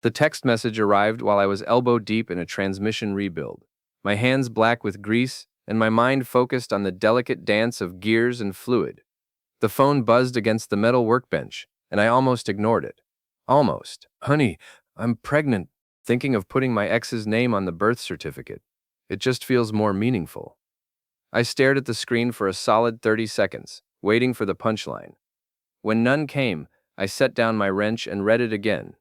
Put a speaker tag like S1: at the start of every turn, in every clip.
S1: The text message arrived while I was elbow deep in a transmission rebuild, my hands black with grease and my mind focused on the delicate dance of gears and fluid. The phone buzzed against the metal workbench, and I almost ignored it. Almost. Honey, I'm pregnant. Thinking of putting my ex's name on the birth certificate. It just feels more meaningful. I stared at the screen for a solid 30 seconds, waiting for the punchline. When none came, I set down my wrench and read it again.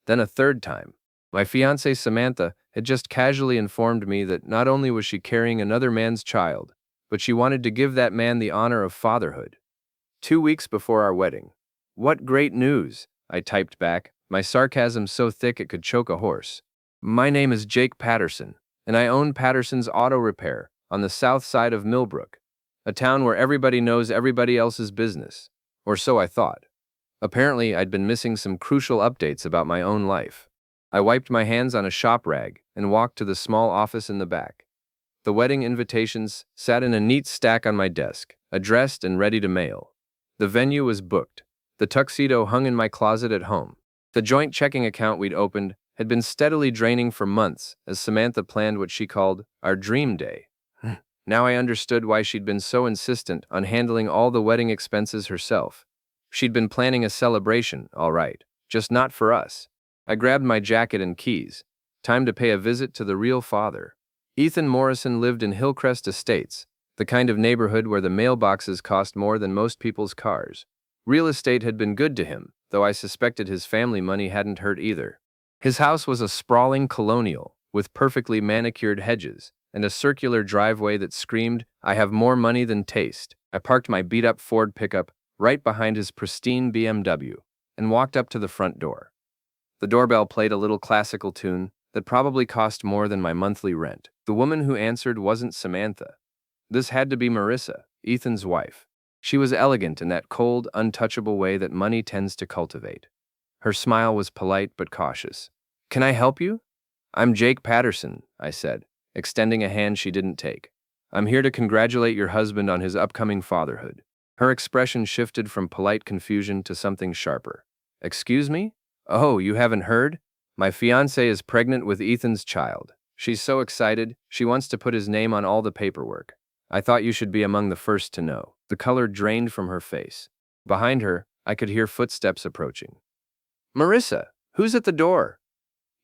S1: Then a third time. My fiancée Samantha had just casually informed me that not only was she carrying another man's child, but she wanted to give that man the honor of fatherhood. 2 weeks before our wedding. What great news, I typed back, my sarcasm so thick it could choke a horse. My name is Jake Patterson, and I own Patterson's Auto Repair on the south side of Millbrook, a town where everybody knows everybody else's business. Or so I thought. Apparently, I'd been missing some crucial updates about my own life. I wiped my hands on a shop rag and walked to the small office in the back. The wedding invitations sat in a neat stack on my desk, addressed and ready to mail. The venue was booked. The tuxedo hung in my closet at home. The joint checking account we'd opened had been steadily draining for months as Samantha planned what she called our dream day. Now I understood why she'd been so insistent on handling all the wedding expenses herself. She'd been planning a celebration, all right, just not for us. I grabbed my jacket and keys. Time to pay a visit to the real father. Ethan Morrison lived in Hillcrest Estates, the kind of neighborhood where the mailboxes cost more than most people's cars. Real estate had been good to him, though I suspected his family money hadn't hurt either. His house was a sprawling colonial, with perfectly manicured hedges, and a circular driveway that screamed, "I have more money than taste." I parked my beat-up Ford pickup right behind his pristine BMW and walked up to the front door. The doorbell played a little classical tune that probably cost more than my monthly rent. The woman who answered wasn't Samantha. This had to be Marissa, Ethan's wife. She was elegant in that cold, untouchable way that money tends to cultivate. Her smile was polite but cautious. "Can I help you?" "I'm Jake Patterson," I said, extending a hand she didn't take. "I'm here to congratulate your husband on his upcoming fatherhood." Her expression shifted from polite confusion to something sharper. "Excuse me? Oh, you haven't heard? My fiancée is pregnant with Ethan's child. She's so excited, she wants to put his name on all the paperwork. I thought you should be among the first to know." The color drained from her face. Behind her, I could hear footsteps approaching. "Marissa, who's at the door?"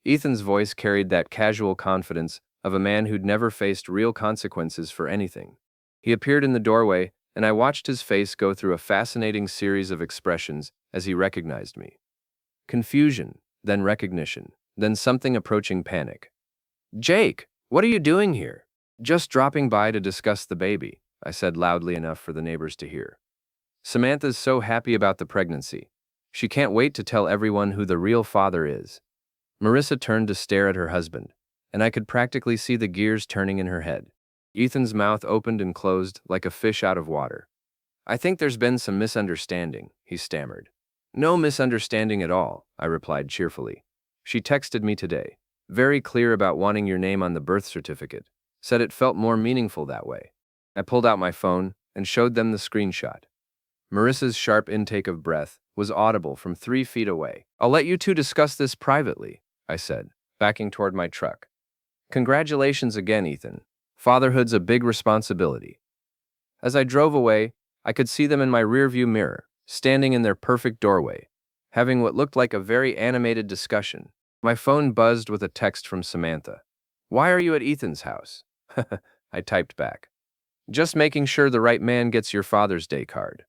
S1: Ethan's voice carried that casual confidence of a man who'd never faced real consequences for anything. He appeared in the doorway, and I watched his face go through a fascinating series of expressions as he recognized me. Confusion, then recognition, then something approaching panic. "Jake, what are you doing here?" "Just dropping by to discuss the baby," I said loudly enough for the neighbors to hear. "Samantha's so happy about the pregnancy. She can't wait to tell everyone who the real father is." Marissa turned to stare at her husband, and I could practically see the gears turning in her head. Ethan's mouth opened and closed like a fish out of water. "I think there's been some misunderstanding," he stammered. "No misunderstanding at all," I replied cheerfully. "She texted me today, very clear about wanting your name on the birth certificate, said it felt more meaningful that way." I pulled out my phone and showed them the screenshot. Marissa's sharp intake of breath was audible from 3 feet away. "I'll let you two discuss this privately," I said, backing toward my truck. "Congratulations again, Ethan. Fatherhood's a big responsibility." As I drove away, I could see them in my rearview mirror, standing in their perfect doorway, having what looked like a very animated discussion. My phone buzzed with a text from Samantha. "Why are you at Ethan's house?" I typed back. "Just making sure the right man gets your Father's Day card."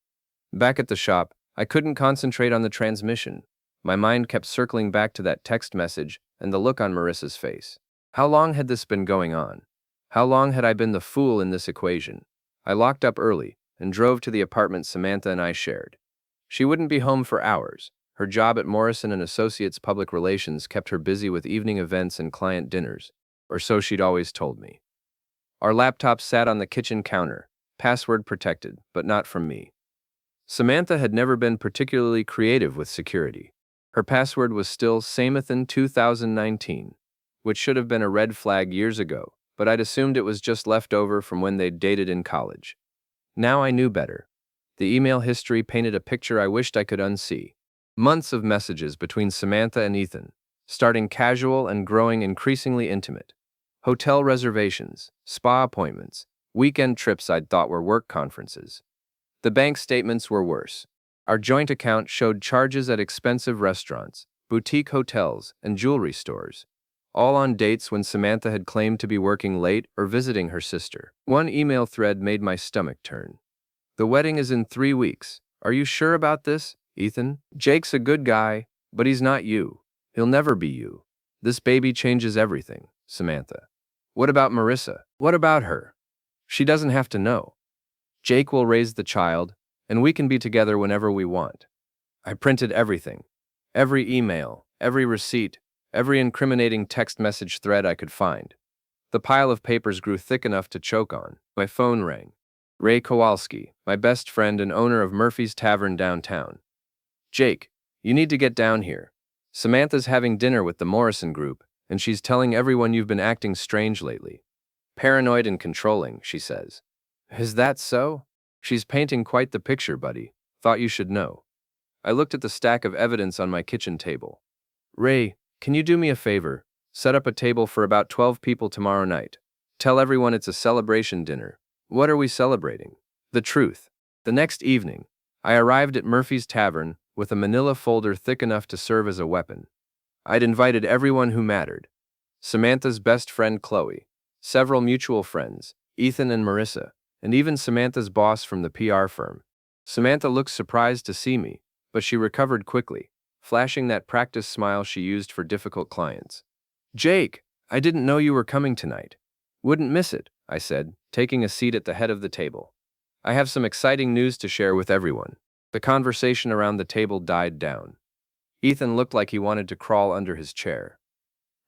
S1: Back at the shop, I couldn't concentrate on the transmission. My mind kept circling back to that text message and the look on Marissa's face. How long had this been going on? How long had I been the fool in this equation? I locked up early and drove to the apartment Samantha and I shared. She wouldn't be home for hours. Her job at Morrison & Associates Public Relations kept her busy with evening events and client dinners, or so she'd always told me. Our laptop sat on the kitchen counter, password protected, but not from me. Samantha had never been particularly creative with security. Her password was still Samathan 2019, which should have been a red flag years ago, but I'd assumed it was just left over from when they'd dated in college. Now I knew better. The email history painted a picture I wished I could unsee. Months of messages between Samantha and Ethan, starting casual and growing increasingly intimate. Hotel reservations, spa appointments, weekend trips I'd thought were work conferences. The bank statements were worse. Our joint account showed charges at expensive restaurants, boutique hotels, and jewelry stores, all on dates when Samantha had claimed to be working late or visiting her sister. One email thread made my stomach turn. "The wedding is in 3 weeks. Are you sure about this, Ethan? Jake's a good guy, but he's not you. He'll never be you. This baby changes everything, Samantha. What about Marissa? What about her? She doesn't have to know. Jake will raise the child, and we can be together whenever we want." I printed everything. Every email, every receipt, every incriminating text message thread I could find. The pile of papers grew thick enough to choke on. My phone rang. Ray Kowalski, my best friend and owner of Murphy's Tavern downtown. "Jake, you need to get down here. Samantha's having dinner with the Morrison Group, and she's telling everyone you've been acting strange lately. Paranoid and controlling, she says." "Is that so?" "She's painting quite the picture, buddy. Thought you should know." I looked at the stack of evidence on my kitchen table. "Ray, can you do me a favor? Set up a table for about 12 people tomorrow night. Tell everyone it's a celebration dinner." "What are we celebrating?" "The truth." The next evening, I arrived at Murphy's Tavern with a manila folder thick enough to serve as a weapon. I'd invited everyone who mattered. Samantha's best friend Chloe, several mutual friends, Ethan and Marissa, and even Samantha's boss from the PR firm. Samantha looked surprised to see me, but she recovered quickly, flashing that practice smile she used for difficult clients. "Jake, I didn't know you were coming tonight." "Wouldn't miss it," I said, taking a seat at the head of the table. "I have some exciting news to share with everyone." The conversation around the table died down. Ethan looked like he wanted to crawl under his chair.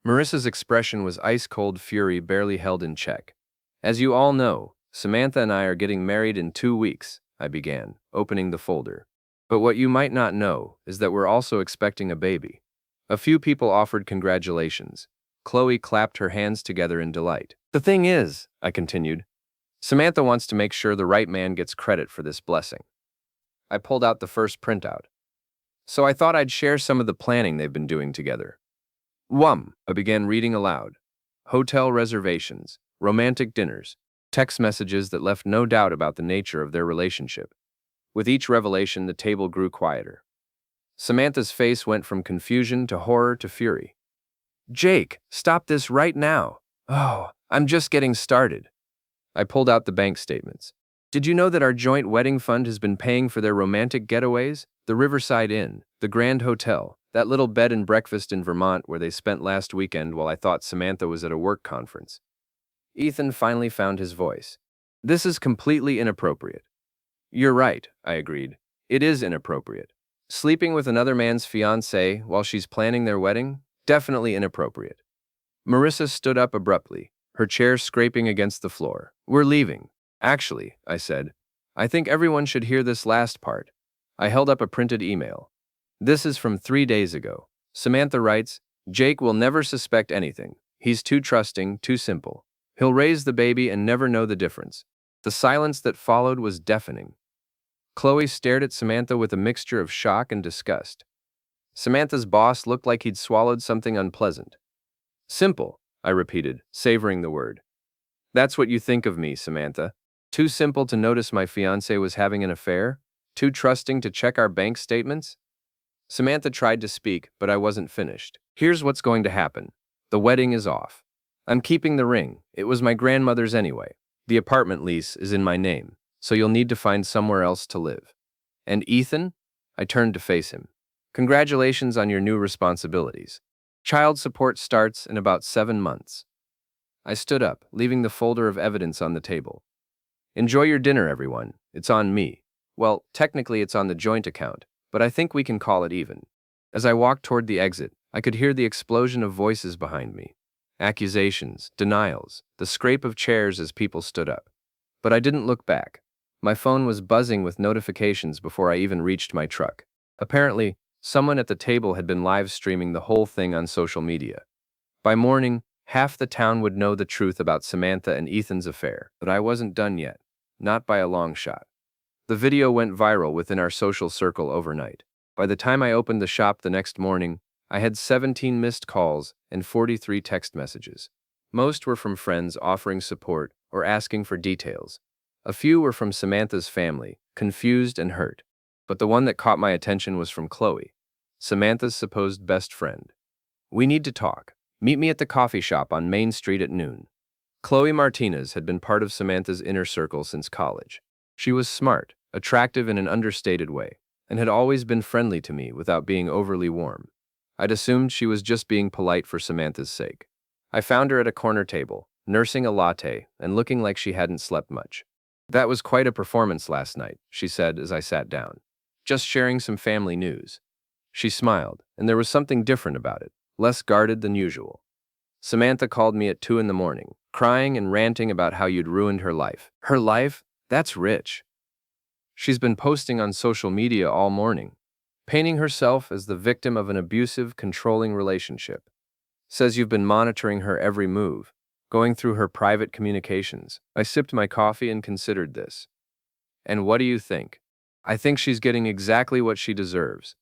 S1: Marissa's expression was ice-cold fury barely held in check. "As you all know, Samantha and I are getting married in 2 weeks," I began, opening the folder. "But what you might not know is that we're also expecting a baby." A few people offered congratulations. Chloe clapped her hands together in delight. "The thing is," I continued, "Samantha wants to make sure the right man gets credit for this blessing." I pulled out the first printout. "So I thought I'd share some of the planning they've been doing together." I began reading aloud. Hotel reservations, romantic dinners, text messages that left no doubt about the nature of their relationship. With each revelation, the table grew quieter. Samantha's face went from confusion to horror to fury. "Jake, stop this right now." "Oh, I'm just getting started." I pulled out the bank statements. "Did you know that our joint wedding fund has been paying for their romantic getaways? The Riverside Inn, the Grand Hotel, that little bed and breakfast in Vermont where they spent last weekend while I thought Samantha was at a work conference." Ethan finally found his voice. "This is completely inappropriate." "You're right," I agreed. "It is inappropriate. Sleeping with another man's fiancée while she's planning their wedding? Definitely inappropriate." Marissa stood up abruptly, her chair scraping against the floor. "We're leaving." "Actually," I said, "I think everyone should hear this last part." I held up a printed email. "This is from 3 days ago. Samantha writes, 'Jake will never suspect anything. He's too trusting, too simple. He'll raise the baby and never know the difference.'" The silence that followed was deafening. Chloe stared at Samantha with a mixture of shock and disgust. Samantha's boss looked like he'd swallowed something unpleasant. "Simple," I repeated, savoring the word. "That's what you think of me, Samantha. Too simple to notice my fiancé was having an affair? Too trusting to check our bank statements?" Samantha tried to speak, but I wasn't finished. "Here's what's going to happen. The wedding is off. I'm keeping the ring. It was my grandmother's anyway. The apartment lease is in my name, so you'll need to find somewhere else to live. And Ethan?" I turned to face him. "Congratulations on your new responsibilities. Child support starts in about 7 months." I stood up, leaving the folder of evidence on the table. "Enjoy your dinner, everyone. It's on me. Well, technically it's on the joint account, but I think we can call it even." As I walked toward the exit, I could hear the explosion of voices behind me. Accusations, denials, the scrape of chairs as people stood up. But I didn't look back. My phone was buzzing with notifications before I even reached my truck. Apparently, someone at the table had been live streaming the whole thing on social media. By morning, half the town would know the truth about Samantha and Ethan's affair, but I wasn't done yet. Not by a long shot. The video went viral within our social circle overnight. By the time I opened the shop the next morning, I had 17 missed calls and 43 text messages. Most were from friends offering support or asking for details. A few were from Samantha's family, confused and hurt. But the one that caught my attention was from Chloe, Samantha's supposed best friend. "We need to talk. Meet me at the coffee shop on Main Street at noon." Chloe Martinez had been part of Samantha's inner circle since college. She was smart, attractive in an understated way, and had always been friendly to me without being overly warm. I'd assumed she was just being polite for Samantha's sake. I found her at a corner table, nursing a latte and looking like she hadn't slept much. "That was quite a performance last night," she said as I sat down. "Just sharing some family news." She smiled, and there was something different about it, less guarded than usual. "Samantha called me at 2 in the morning, crying and ranting about how you'd ruined her life." "Her life? That's rich." "She's been posting on social media all morning, painting herself as the victim of an abusive, controlling relationship. Says you've been monitoring her every move, going through her private communications." I sipped my coffee and considered this. "And what do you think?" "I think she's getting exactly what she deserves."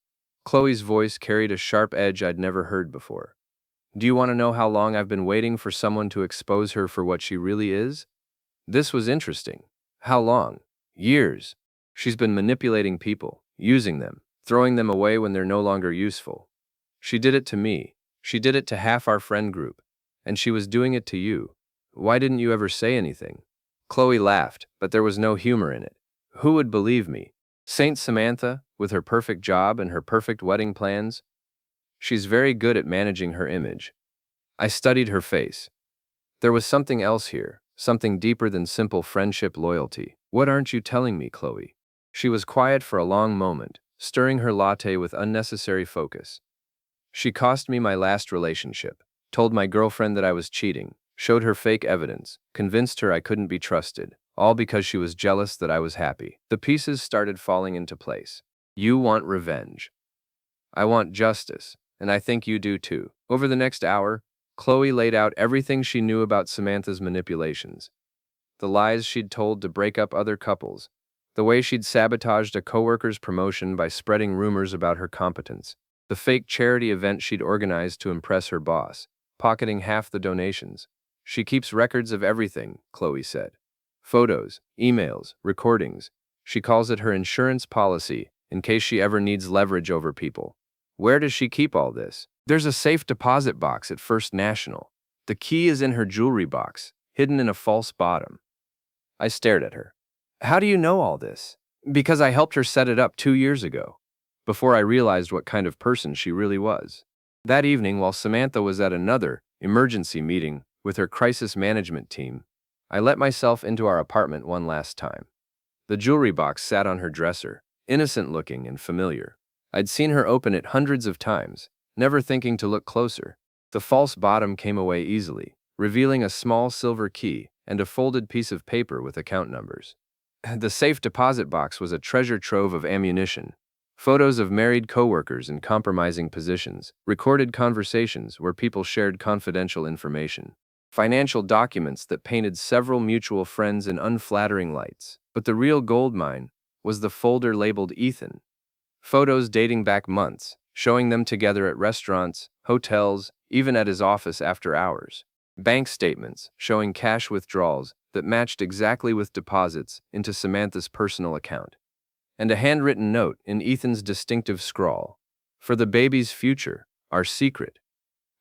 S1: Chloe's voice carried a sharp edge I'd never heard before. "Do you want to know how long I've been waiting for someone to expose her for what she really is?" This was interesting. "How long?" "Years. She's been manipulating people, using them, throwing them away when they're no longer useful. She did it to me. She did it to half our friend group. And she was doing it to you. Why didn't you ever say anything?" Chloe laughed, but there was no humor in it. "Who would believe me? Saint Samantha, with her perfect job and her perfect wedding plans? She's very good at managing her image." I studied her face. There was something else here, something deeper than simple friendship loyalty. "What aren't you telling me, Chloe?" She was quiet for a long moment, stirring her latte with unnecessary focus. "She cost me my last relationship, told my girlfriend that I was cheating, showed her fake evidence, convinced her I couldn't be trusted, all because she was jealous that I was happy." The pieces started falling into place. "You want revenge. I want justice, and I think you do too." Over the next hour, Chloe laid out everything she knew about Samantha's manipulations. The lies she'd told to break up other couples, the way she'd sabotaged a coworker's promotion by spreading rumors about her competence, the fake charity event she'd organized to impress her boss, pocketing half the donations. "She keeps records of everything," Chloe said. "Photos, emails, recordings. She calls it her insurance policy in case she ever needs leverage over people." "Where does she keep all this?" "There's a safe deposit box at First National. The key is in her jewelry box, hidden in a false bottom." I stared at her. "How do you know all this?" "Because I helped her set it up 2 years ago, before I realized what kind of person she really was." That evening, while Samantha was at another emergency meeting with her crisis management team, I let myself into our apartment one last time. The jewelry box sat on her dresser, innocent-looking and familiar. I'd seen her open it hundreds of times, never thinking to look closer. The false bottom came away easily, revealing a small silver key and a folded piece of paper with account numbers. The safe deposit box was a treasure trove of ammunition. Photos of married coworkers in compromising positions, recorded conversations where people shared confidential information, financial documents that painted several mutual friends in unflattering lights. But the real goldmine was the folder labeled Ethan. Photos dating back months, showing them together at restaurants, hotels, even at his office after hours. Bank statements showing cash withdrawals that matched exactly with deposits into Samantha's personal account. And a handwritten note in Ethan's distinctive scrawl. "For the baby's future, our secret."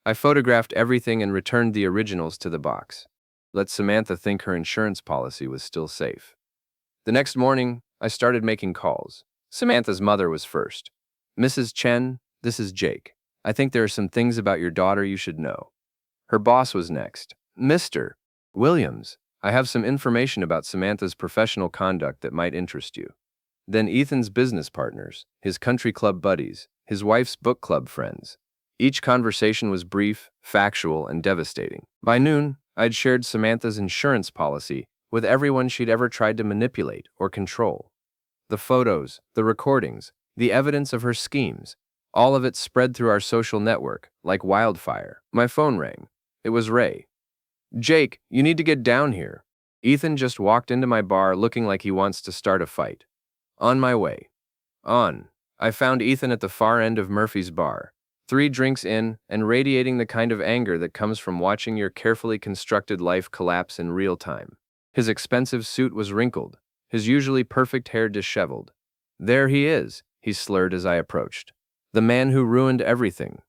S1: I photographed everything and returned the originals to the box. Let Samantha think her insurance policy was still safe. The next morning, I started making calls. Samantha's mother was first. "Mrs. Chen, this is Jake. I think there are some things about your daughter you should know." Her boss was next. "Mr. Williams, I have some information about Samantha's professional conduct that might interest you." Then Ethan's business partners, his country club buddies, his wife's book club friends. Each conversation was brief, factual, and devastating. By noon, I'd shared Samantha's insurance policy with everyone she'd ever tried to manipulate or control. The photos, the recordings, the evidence of her schemes, all of it spread through our social network like wildfire. My phone rang. It was Ray. "Jake, you need to get down here." Ethan just walked into my bar looking like he wants to start a fight. "On my way." On. I found Ethan at the far end of Murphy's bar, 3 drinks in, and radiating the kind of anger that comes from watching your carefully constructed life collapse in real time. His expensive suit was wrinkled, his usually perfect hair disheveled. "There he is," he slurred as I approached. "The man who ruined everything."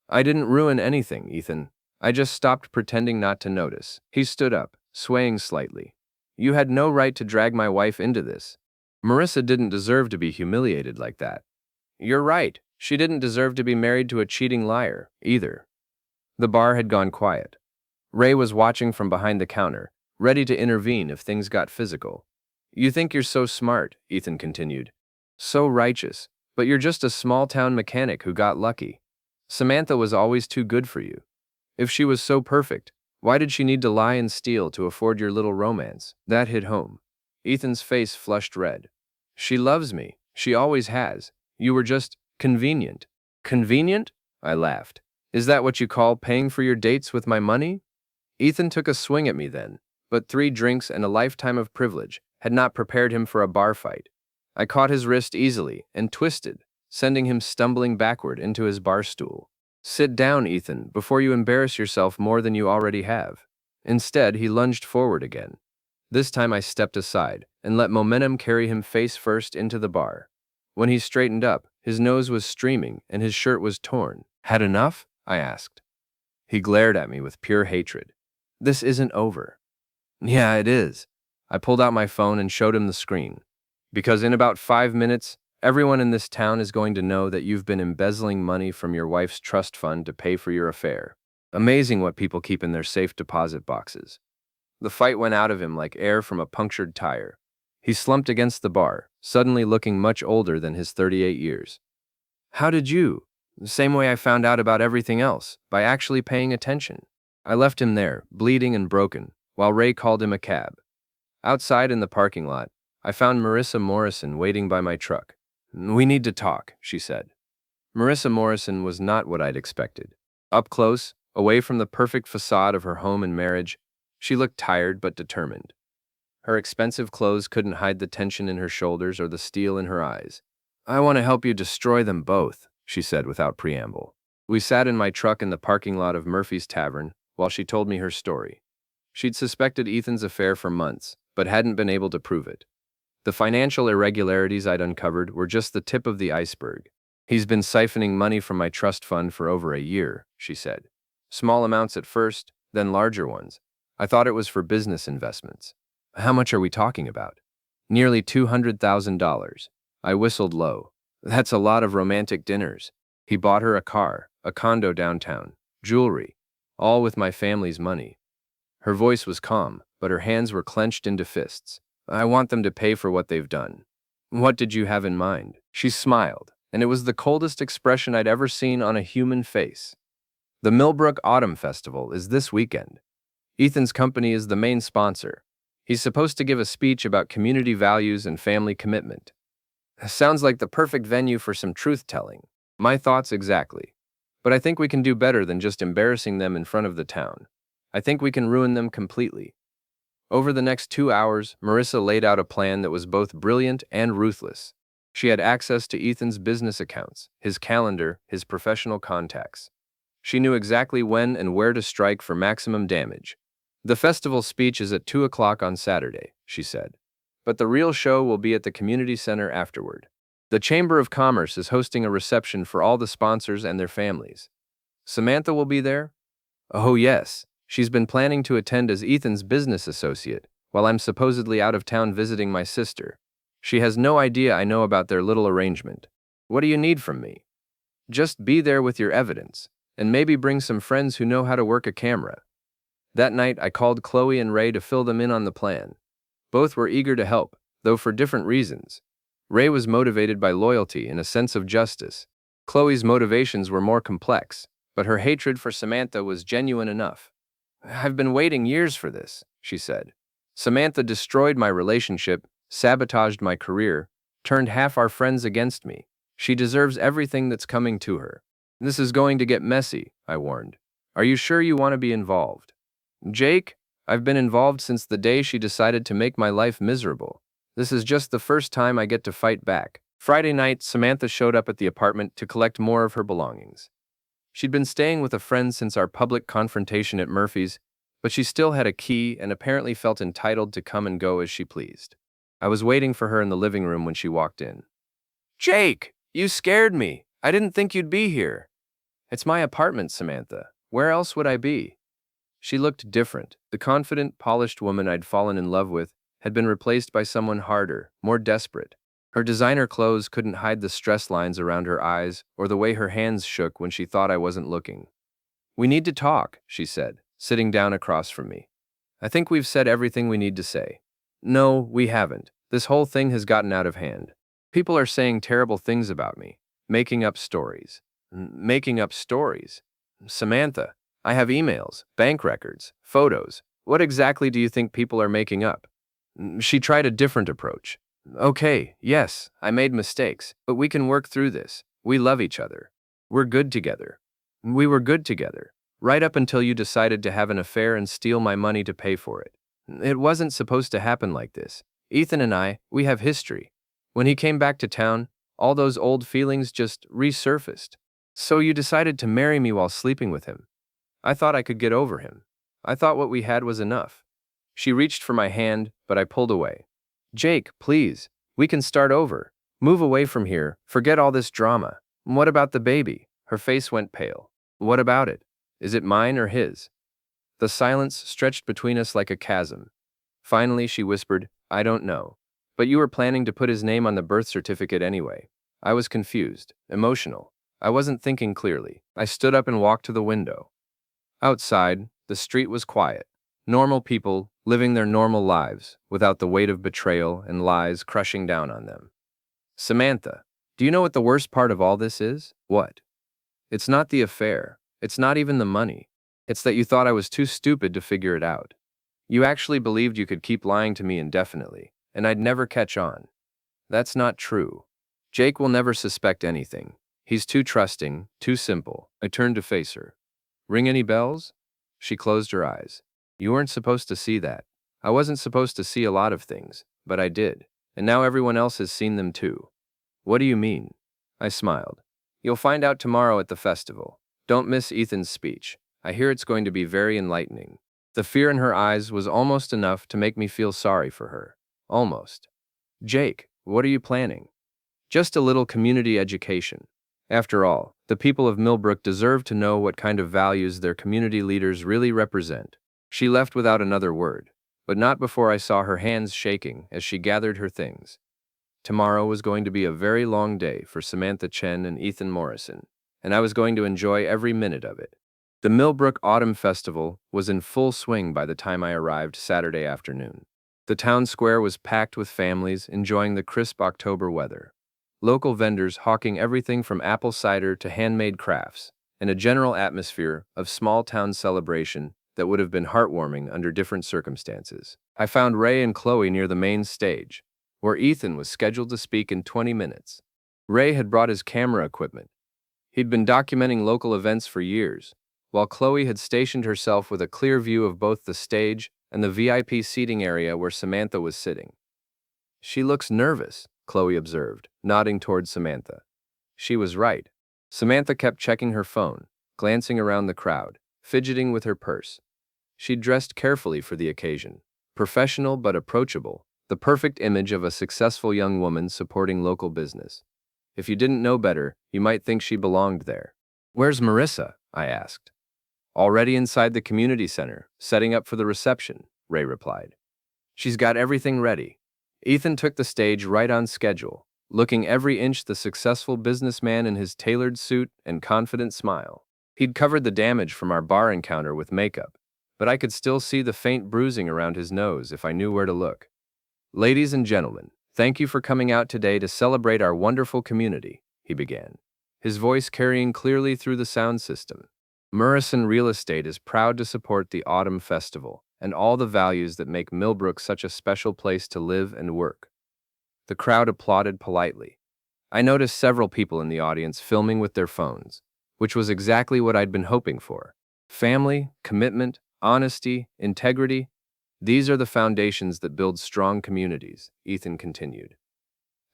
S1: "I didn't ruin anything, Ethan. I just stopped pretending not to notice." He stood up, swaying slightly. "You had no right to drag my wife into this. Marissa didn't deserve to be humiliated like that." "You're right. She didn't deserve to be married to a cheating liar, either." The bar had gone quiet. Ray was watching from behind the counter, ready to intervene if things got physical. "You think you're so smart," Ethan continued. "So righteous, but you're just a small-town mechanic who got lucky. Samantha was always too good for you. If she was so perfect, why did she need to lie and steal to afford your little romance?" That hit home. Ethan's face flushed red. "She loves me. She always has. You were just convenient." "Convenient?" I laughed. "Is that what you call paying for your dates with my money?" Ethan took a swing at me then, but 3 drinks and a lifetime of privilege had not prepared him for a bar fight. I caught his wrist easily and twisted, sending him stumbling backward into his bar stool. "Sit down, Ethan, before you embarrass yourself more than you already have." Instead, he lunged forward again. This time I stepped aside and let momentum carry him face first into the bar. When he straightened up, his nose was streaming and his shirt was torn. "Had enough?" I asked. He glared at me with pure hatred. "This isn't over." "Yeah, it is." I pulled out my phone and showed him the screen. "Because in about 5 minutes, everyone in this town is going to know that you've been embezzling money from your wife's trust fund to pay for your affair. Amazing what people keep in their safe deposit boxes." The fight went out of him like air from a punctured tire. He slumped against the bar, suddenly looking much older than his 38 years. "How did you?" "The same way I found out about everything else, by actually paying attention." I left him there, bleeding and broken, while Ray called him a cab. Outside in the parking lot, I found Marissa Morrison waiting by my truck. "We need to talk," she said. Marissa Morrison was not what I'd expected. Up close, away from the perfect facade of her home and marriage, she looked tired but determined. Her expensive clothes couldn't hide the tension in her shoulders or the steel in her eyes. "I want to help you destroy them both," she said without preamble. We sat in my truck in the parking lot of Murphy's Tavern while she told me her story. She'd suspected Ethan's affair for months, but hadn't been able to prove it. The financial irregularities I'd uncovered were just the tip of the iceberg. "He's been siphoning money from my trust fund for over a year," she said. "Small amounts at first, then larger ones. I thought it was for business investments." "How much are we talking about?" "Nearly $200,000. I whistled low. "That's a lot of romantic dinners." He bought her a car, a condo downtown, jewelry, all with my family's money. Her voice was calm, but her hands were clenched into fists. "I want them to pay for what they've done." "What did you have in mind?" She smiled, and it was the coldest expression I'd ever seen on a human face. "The Millbrook Autumn Festival is this weekend. Ethan's company is the main sponsor. He's supposed to give a speech about community values and family commitment." Sounds like the perfect venue for some truth-telling. My thoughts exactly. But I think we can do better than just embarrassing them in front of the town. I think we can ruin them completely. Over the next 2 hours, Marissa laid out a plan that was both brilliant and ruthless. She had access to Ethan's business accounts, his calendar, his professional contacts. She knew exactly when and where to strike for maximum damage. "The festival speech is at 2 o'clock on Saturday," she said. "But the real show will be at the community center afterward. The Chamber of Commerce is hosting a reception for all the sponsors and their families." "Samantha will be there?" "Oh yes. She's been planning to attend as Ethan's business associate, while I'm supposedly out of town visiting my sister. She has no idea I know about their little arrangement." "What do you need from me?" "Just be there with your evidence, and maybe bring some friends who know how to work a camera." That night, I called Chloe and Ray to fill them in on the plan. Both were eager to help, though for different reasons. Ray was motivated by loyalty and a sense of justice. Chloe's motivations were more complex, but her hatred for Samantha was genuine enough. "I've been waiting years for this," she said. "Samantha destroyed my relationship, sabotaged my career, turned half our friends against me. She deserves everything that's coming to her." "This is going to get messy," I warned. "Are you sure you want to be involved?" "Jake, I've been involved since the day she decided to make my life miserable. This is just the first time I get to fight back." Friday night, Samantha showed up at the apartment to collect more of her belongings. She'd been staying with a friend since our public confrontation at Murphy's, but she still had a key and apparently felt entitled to come and go as she pleased. I was waiting for her in the living room when she walked in. "Jake, you scared me. I didn't think you'd be here." "It's my apartment, Samantha. Where else would I be?" She looked different. The confident, polished woman I'd fallen in love with had been replaced by someone harder, more desperate. Her designer clothes couldn't hide the stress lines around her eyes or the way her hands shook when she thought I wasn't looking. "We need to talk," she said, sitting down across from me. "I think we've said everything we need to say." "No, we haven't. This whole thing has gotten out of hand. People are saying terrible things about me, making up stories." "Making up stories?" "Samantha, I have emails, bank records, photos. What exactly do you think people are making up?" She tried a different approach. "Okay, yes, I made mistakes, but we can work through this. We love each other. We're good together." "We were good together, right up until you decided to have an affair and steal my money to pay for it. It wasn't supposed to happen like this. Ethan and I, we have history. When he came back to town, all those old feelings just resurfaced. So you decided to marry me while sleeping with him. I thought I could get over him. I thought what we had was enough." She reached for my hand, but I pulled away. "Jake, please. We can start over. Move away from here. Forget all this drama. What about the baby?" Her face went pale. "What about it? Is it mine or his?" The silence stretched between us like a chasm. Finally, she whispered, "I don't know. But you were planning to put his name on the birth certificate anyway." I was confused, emotional. I wasn't thinking clearly. I stood up and walked to the window. Outside, the street was quiet. Normal people living their normal lives without the weight of betrayal and lies crushing down on them. "Samantha, do you know what the worst part of all this is?" "What?" "It's not the affair. It's not even the money. It's that you thought I was too stupid to figure it out. You actually believed you could keep lying to me indefinitely, and I'd never catch on. That's not true. Jake will never suspect anything. He's too trusting, too simple." I turned to face her. "Ring any bells?" She closed her eyes. "You weren't supposed to see that. I wasn't supposed to see a lot of things, but I did. And now everyone else has seen them too." "What do you mean?" I smiled. "You'll find out tomorrow at the festival. Don't miss Ethan's speech. I hear it's going to be very enlightening." The fear in her eyes was almost enough to make me feel sorry for her. Almost. "Jake, what are you planning?" "Just a little community education. After all, the people of Millbrook deserve to know what kind of values their community leaders really represent." She left without another word, but not before I saw her hands shaking as she gathered her things. Tomorrow was going to be a very long day for Samantha Chen and Ethan Morrison, and I was going to enjoy every minute of it. The Millbrook Autumn Festival was in full swing by the time I arrived Saturday afternoon. The town square was packed with families enjoying the crisp October weather. Local vendors hawking everything from apple cider to handmade crafts, and a general atmosphere of small-town celebration that would have been heartwarming under different circumstances. I found Ray and Chloe near the main stage, where Ethan was scheduled to speak in 20 minutes. Ray had brought his camera equipment. He'd been documenting local events for years, while Chloe had stationed herself with a clear view of both the stage and the VIP seating area where Samantha was sitting. "She looks nervous," Chloe observed, nodding towards Samantha. She was right. Samantha kept checking her phone, glancing around the crowd, fidgeting with her purse. She'd dressed carefully for the occasion, professional but approachable, the perfect image of a successful young woman supporting local business. If you didn't know better, you might think she belonged there. "Where's Marissa?" I asked. "Already inside the community center, setting up for the reception," Ray replied. "She's got everything ready." Ethan took the stage right on schedule, looking every inch the successful businessman in his tailored suit and confident smile. He'd covered the damage from our bar encounter with makeup, but I could still see the faint bruising around his nose if I knew where to look. "Ladies and gentlemen, thank you for coming out today to celebrate our wonderful community," he began, his voice carrying clearly through the sound system. "Murrison Real Estate is proud to support the Autumn Festival and all the values that make Millbrook such a special place to live and work." The crowd applauded politely. I noticed several people in the audience filming with their phones, which was exactly what I'd been hoping for. Family, commitment, honesty, integrity. These are the foundations that build strong communities, Ethan continued.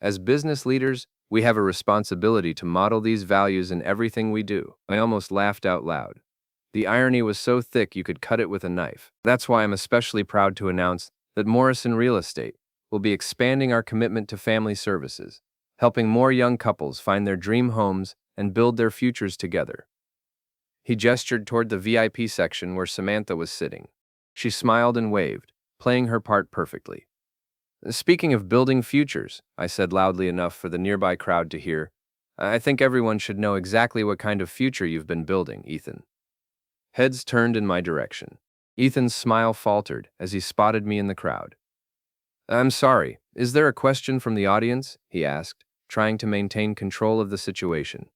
S1: As business leaders, We have a responsibility to model these values in everything we do. I almost laughed out loud. The irony was so thick you could cut it with a knife. That's why I'm especially proud to announce that Morrison Real Estate will be expanding our commitment to family services, helping more young couples find their dream homes and build their futures together. He gestured toward the VIP section where Samantha was sitting. She smiled and waved, playing her part perfectly. Speaking of building futures, I said loudly enough for the nearby crowd to hear, I think everyone should know exactly what kind of future you've been building, Ethan. Heads turned in my direction. Ethan's smile faltered as he spotted me in the crowd. I'm sorry, is there a question from the audience? He asked, trying to maintain control of the situation.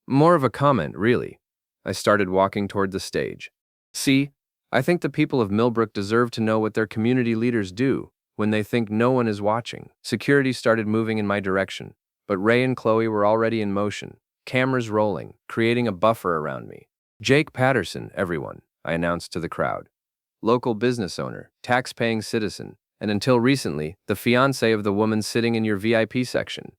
S1: More of a comment, really. I started walking toward the stage. See, I think the people of Millbrook deserve to know what their community leaders do when they think no one is watching. Security started moving in my direction, but Ray and Chloe were already in motion, cameras rolling, creating a buffer around me. Jake Patterson, everyone, I announced to the crowd. Local business owner, tax-paying citizen, and until recently, the fiancé of the woman sitting in your VIP section.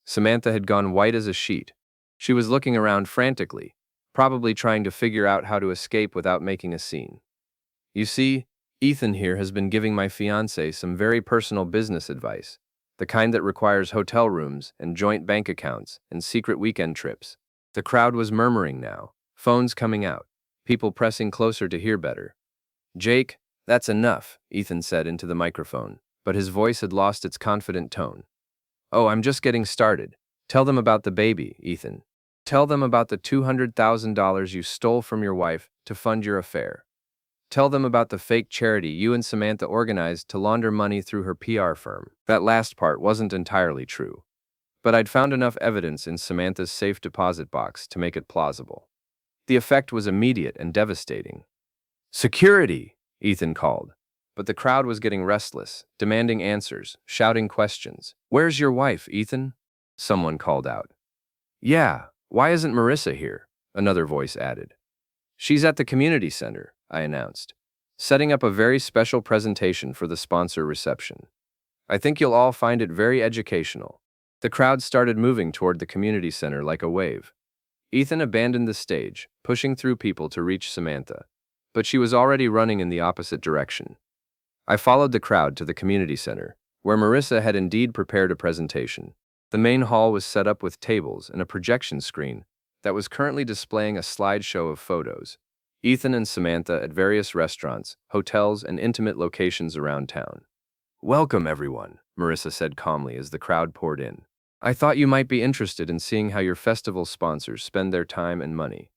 S1: Samantha had gone white as a sheet. She was looking around frantically, probably trying to figure out how to escape without making a scene. You see, Ethan here has been giving my fiancé some very personal business advice, the kind that requires hotel rooms and joint bank accounts and secret weekend trips. The crowd was murmuring now, phones coming out, people pressing closer to hear better. Jake, that's enough, Ethan said into the microphone, but his voice had lost its confident tone. Oh, I'm just getting started. Tell them about the baby, Ethan. Tell them about the $200,000 you stole from your wife to fund your affair. Tell them about the fake charity you and Samantha organized to launder money through her PR firm. That last part wasn't entirely true, but I'd found enough evidence in Samantha's safe deposit box to make it plausible. The effect was immediate and devastating. Security, Ethan called, but the crowd was getting restless, demanding answers, shouting questions. Where's your wife, Ethan? Someone called out. Yeah, why isn't Marissa here? Another voice added. She's at the community center, I announced, setting up a very special presentation for the sponsor reception. I think you'll all find it very educational. The crowd started moving toward the community center like a wave. Ethan abandoned the stage, pushing through people to reach Samantha, but she was already running in the opposite direction. I followed the crowd to the community center, where Marissa had indeed prepared a presentation. The main hall was set up with tables and a projection screen that was currently displaying a slideshow of photos. Ethan and Samantha at various restaurants, hotels, and intimate locations around town. Welcome, everyone, Marissa said calmly as the crowd poured in. I thought you might be interested in seeing how your festival sponsors spend their time and money.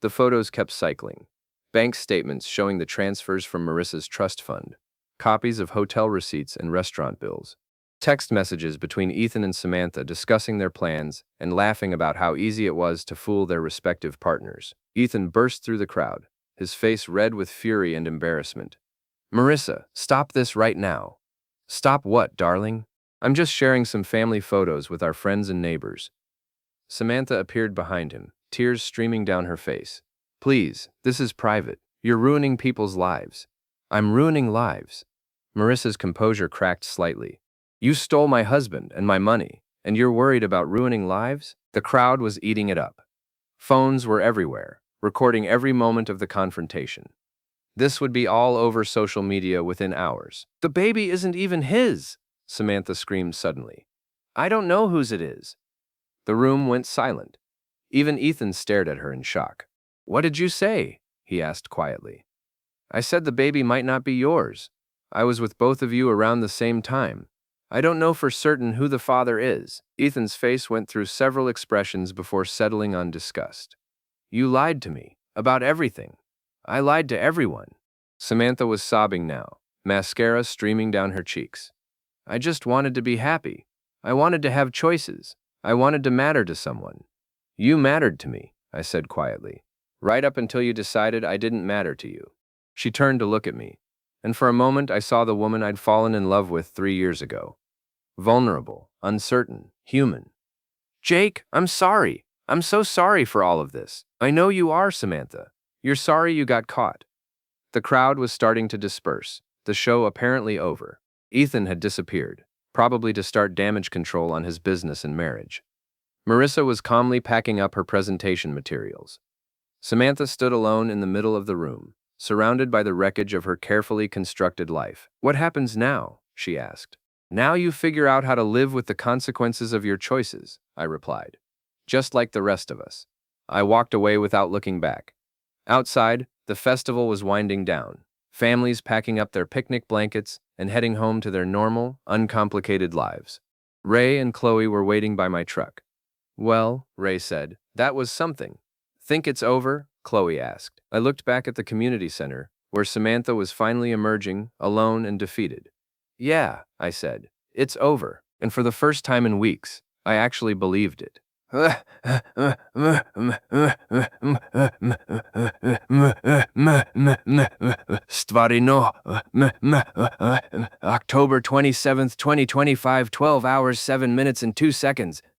S1: The photos kept cycling. Bank statements showing the transfers from Marissa's trust fund, copies of hotel receipts and restaurant bills, text messages between Ethan and Samantha discussing their plans and laughing about how easy it was to fool their respective partners. Ethan burst through the crowd, his face red with fury and embarrassment. Marissa, stop this right now. Stop what, darling? I'm just sharing some family photos with our friends and neighbors. Samantha appeared behind him, tears streaming down her face. Please, this is private. You're ruining people's lives. I'm ruining lives. Marissa's composure cracked slightly. You stole my husband and my money, and you're worried about ruining lives? The crowd was eating it up. Phones were everywhere, recording every moment of the confrontation. This would be all over social media within hours. The baby isn't even his, Samantha screamed suddenly. I don't know whose it is. The room went silent. Even Ethan stared at her in shock. What did you say? He asked quietly. I said the baby might not be yours. I was with both of you around the same time. I don't know for certain who the father is. Ethan's face went through several expressions before settling on disgust. You lied to me. About everything. I lied to everyone. Samantha was sobbing now, mascara streaming down her cheeks. I just wanted to be happy. I wanted to have choices. I wanted to matter to someone. You mattered to me, I said quietly, right up until you decided I didn't matter to you. She turned to look at me, and for a moment I saw the woman I'd fallen in love with 3 years ago. Vulnerable, uncertain, human. Jake, I'm sorry. I'm so sorry for all of this. I know you are, Samantha. You're sorry you got caught. The crowd was starting to disperse, the show apparently over. Ethan had disappeared, probably to start damage control on his business and marriage. Marissa was calmly packing up her presentation materials. Samantha stood alone in the middle of the room, surrounded by the wreckage of her carefully constructed life. "What happens now?" she asked. "Now you figure out how to live with the consequences of your choices," I replied. "Just like the rest of us." I walked away without looking back. Outside, the festival was winding down, families packing up their picnic blankets and heading home to their normal, uncomplicated lives. Ray and Chloe were waiting by my truck. "Well," Ray said, "that was something." "Think it's over?" Chloe asked. I looked back at the community center, where Samantha was finally emerging, alone and defeated. "Yeah," I said, "it's over." And for the first time in weeks, I actually believed it. Stvarino, October 27th, 2025, 12 hours, 7 minutes and 2 seconds.